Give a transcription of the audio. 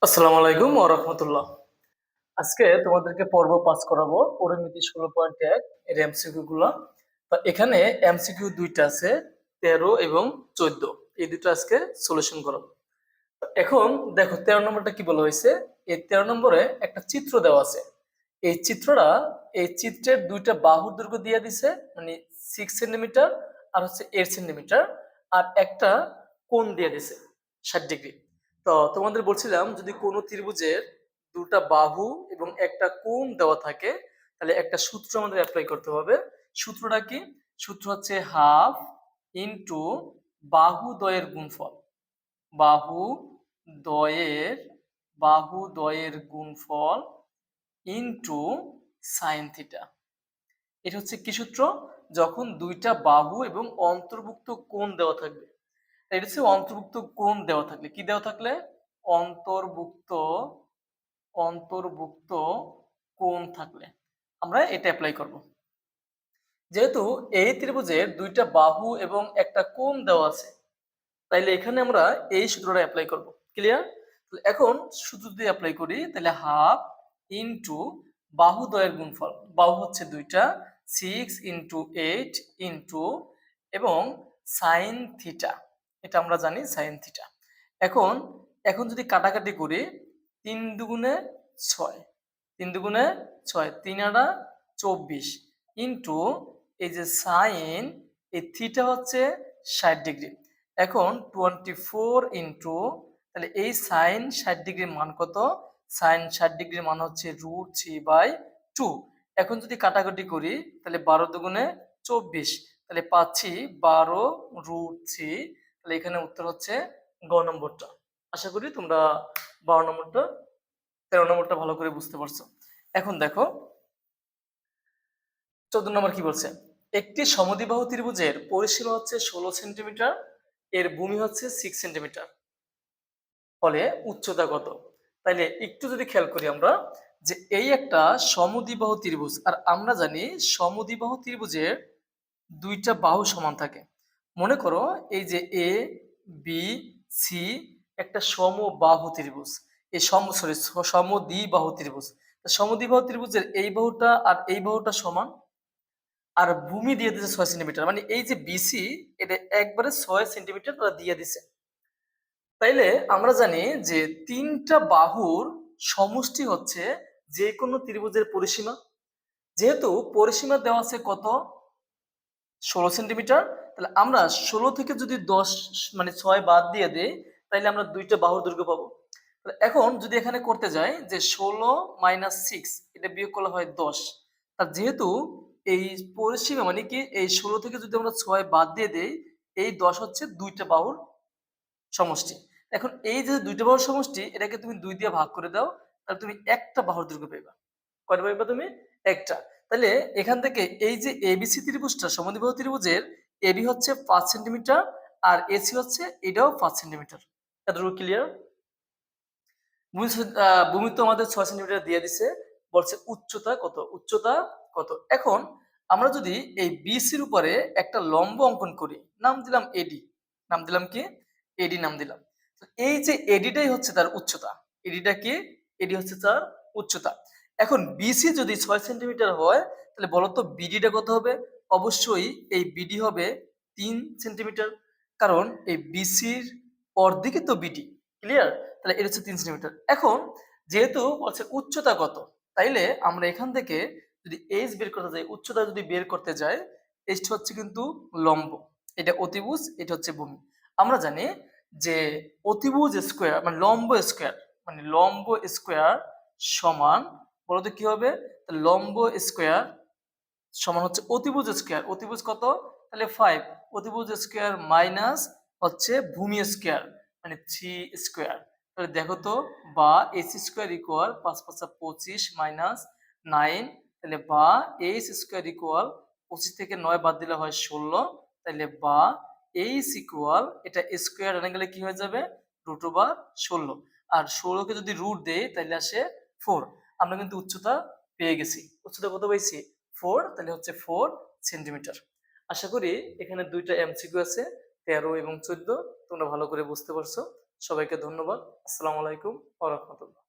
আসসালামু আলাইকুম ওয়া রাহমাতুল্লাহ। আজকে তোমাদেরকে পর্ব ৫ করাবো পরিমিতি ১৬.১ এর এমসিকিউ গুলা। তো এখানে এমসিকিউ দুইটা আছে, ১৩ এবং ১৪। এই দুটো আজকে সলিউশন করাবো। তো এখন দেখো ১৩ নম্বরটা কি বলা হয়েছে। এই ১৩ নম্বরে একটা চিত্র দেওয়া আছে। এই চিত্রের দুইটা বাহুর দৈর্ঘ্য দিয়ে দিছে, মানে 6 সেন্টিমিটার আর হচ্ছে 8 সেন্টিমিটার, আর একটা কোণ দিয়ে দিছে ৬০ ডিগ্রি। তো তোমাদের বলছিলাম যদি কোনো ত্রিভুজের দুটা বাহু এবং একটা কোণ দেওয়া থাকে তাহলে একটা সূত্র আমাদের অ্যাপ্লাই করতে হবে। সূত্রটা কি? সূত্র হচ্ছে হাফ ইন্টু বাহু দ্বয়ের গুণফল। বাহু দ্বয়ের বাহু দ্বয়ের গুণফল ইন্টু সাইন থিটা। এটা হচ্ছে কি সূত্র? যখন দুইটা বাহু এবং অন্তর্ভুক্ত কোণ দেওয়া থাকবে। এটা হচ্ছে অন্তর্ভুক্ত কোণ দেওয়া থাকলে, কি দেওয়া থাকলে? অন্তর্ভুক্ত অন্তর্ভুক্ত কোণ থাকলে আমরা এটা অ্যাপ্লাই করব। যেহেতু এই ত্রিভুজের দুইটা বাহু এবং একটা কোণ দেওয়া আছে, তাইলে এখানে আমরা এই সূত্রটা অ্যাপ্লাই করব। ক্লিয়ার? এখন সূত্র যদি অ্যাপ্লাই করি তাহলে হাফ ইন্টু বাহু দ্বয়ের গুণফল। বাহু হচ্ছে দুইটা, 6 ইন্টু 8 ইন্টু এবং সাইন থিটা। এটা আমরা জানি সাইন থিটা। এখন এখন যদি কাটাকাটি করি, ৩ দুগুণে ৬, ৩ দুগুণে ৬, ৩ আনা ২৪ ইন্টু এই যে সাইন, এই থিটা হচ্ছে ৬০ ডিগ্রি। এখন 24 ইন্টু, তাহলে এই সাইন ৬০ ডিগ্রির মান কত? সাইন ৬০ ডিগ্রির মান হচ্ছে √3/2। এখন যদি কাটাকাটি করি তাহলে ১২ দুগুণে ২৪, তাহলে পাচ্ছি ১২ √3। তাহলে এখানে উত্তর হচ্ছে গ নম্বরটা। আশা করি তোমরা ১২ নম্বরটা ১৩ নম্বরটা ভালো করে বুঝতে পারছো। এখন দেখো ১৪ নম্বর কি বলছে। একটি সমদ্বিবাহু ত্রিভুজের পরিসীমা হচ্ছে ১৬ সেন্টিমিটার, এর ভূমি হচ্ছে 6 সেন্টিমিটার, ফলে উচ্চতা কত? তাইলে একটু যদি খেয়াল করি আমরা, যে এই একটা সমদ্বিবাহু ত্রিভুজ, আর আমরা জানি সমদ্বিবাহু ত্রিভুজের দুইটা বাহু সমান থাকে। মনে করো এই যে এ বি সি একটা সমবাহু ত্রিভুজ, এই সমদ্বিবাহু ত্রিভুজ। সমদ্বিবাহু ত্রিভুজের এই বাহুটা আর এই বাহুটা সমান, আর ভূমি দিয়ে দিয়েছে ৬ সেন্টিমিটার, মানে এই যে বিসি এটা একবারে ৬ সেন্টিমিটার তারা দিয়ে দিছে। তাইলে আমরা জানি যে তিনটা বাহুর সমষ্টি হচ্ছে যে কোনো ত্রিভুজের পরিসীমা। যেহেতু পরিসীমা দেওয়া আছে কত? ১৬ সেন্টিমিটার। তাহলে আমরা ১৬ থেকে যদি ১০ মানে ৬ বাদ দিয়ে দেই, তাইলে আমরা দুইটা বাহুর দৈর্ঘ্য পাবো। এখন যদি এখানে করতে যাই যে ১৬ মাইনাস 6, এটা বিয়োগ করলে হয় ১০। আর যেহেতু এই পরিসীমা মানে কি, এই ১৬ থেকে যদি আমরা ৬ বাদ দিয়ে দেই, এই ১০ হচ্ছে দুইটা বাহুর সমষ্টি। এখন এই যে দুইটা বাহুর সমষ্টি, এটাকে তুমি ২ দিয়ে ভাগ করে দাও, তাহলে তুমি একটা বাহুর দৈর্ঘ্য পাইবা। কয়টা পাইবা তুমি? একটা। তাহলে এখান থেকে এই যে এবিসি ত্রিভুজটা, সমদ্বিবাহু ত্রিভুজের এবি হচ্ছে ৫ সেন্টিমিটার আর এসি হচ্ছে এটাও ৫ সেন্টিমিটার। এতটুকু ক্লিয়ার? ভূমি তো আমাদের ৬ সেন্টিমিটার দিয়ে দিছে। বলছে উচ্চতা কত? উচ্চতা কত? এখন আমরা যদি এই বিসির উপরে একটা লম্ব অঙ্কন করি, নাম দিলাম এডি। নাম দিলাম কি? এডি নাম দিলাম। তো এই যে এডিটাই হচ্ছে তার উচ্চতা। এডিটা কি? এডি হচ্ছে তার উচ্চতা। এখন বিসি যদি ৬ সেন্টিমিটার হয়, তাহলে বলো তো বিডিটা কত হবে? অবশ্যই এই বিডি হবে ৩ সেন্টিমিটার। কারণ এই বিসির অর্ধেকই তো বিডি। ক্লিয়ার? তাহলে এটা হচ্ছে ৩ সেন্টিমিটার। এখন যেহেতু বলছে উচ্চতা কত, তাইলে আমরা এখান থেকে যদি এইচ বের করতে যাই, উচ্চতা যদি বের করতে যাই, এইচটা হচ্ছে কিন্তু লম্ব, এটা অতিভুজ, এটা হচ্ছে ভূমি। আমরা জানি যে অতিভুজ স্কোয়ার মানে লম্ব স্কোয়ার সমান, বলতো কি হবে? লম্ব স্কোয়ার সমান হচ্ছে অতিভুজ স্কোয়ার। অতিভুজ কত? তাহলে ৫। অতিভুজ স্কোয়ার মাইনাস হচ্ছে ভূমি স্কোয়ার, মানে ৩ স্কোয়ার। তাহলে দেখো তো, বা এসি স্কোয়ার ইকুয়াল ৫ ৫ ২৫ মাইনাস ৯, তাহলে বা এইচ স্কোয়ার ইকুয়াল ২৫ থেকে ৯ বাদ দিলে হয় ১৬। তাহলে বা এইচ ইকুয়াল, এটা স্কোয়ার এনে গেলে কি হয়ে যাবে? √১৬। আর ১৬কে যদি রুট দেই তাহলে আসে ৪। আমরা কিন্তু উচ্চতা পেয়ে গেছি। উচ্চতা কত পাইছি? ৪। তাহলে হচ্ছে ৪ সেন্টিমিটার। আশা করি এখানে দুইটা এমসিকিউ আছে, ১৩ এবং ১৪, তোমরা ভালো করে বুঝতে পারছো। সবাইকে ধন্যবাদ। আসসালামু আলাইকুম ওয়া রাহমাতুল্লাহ।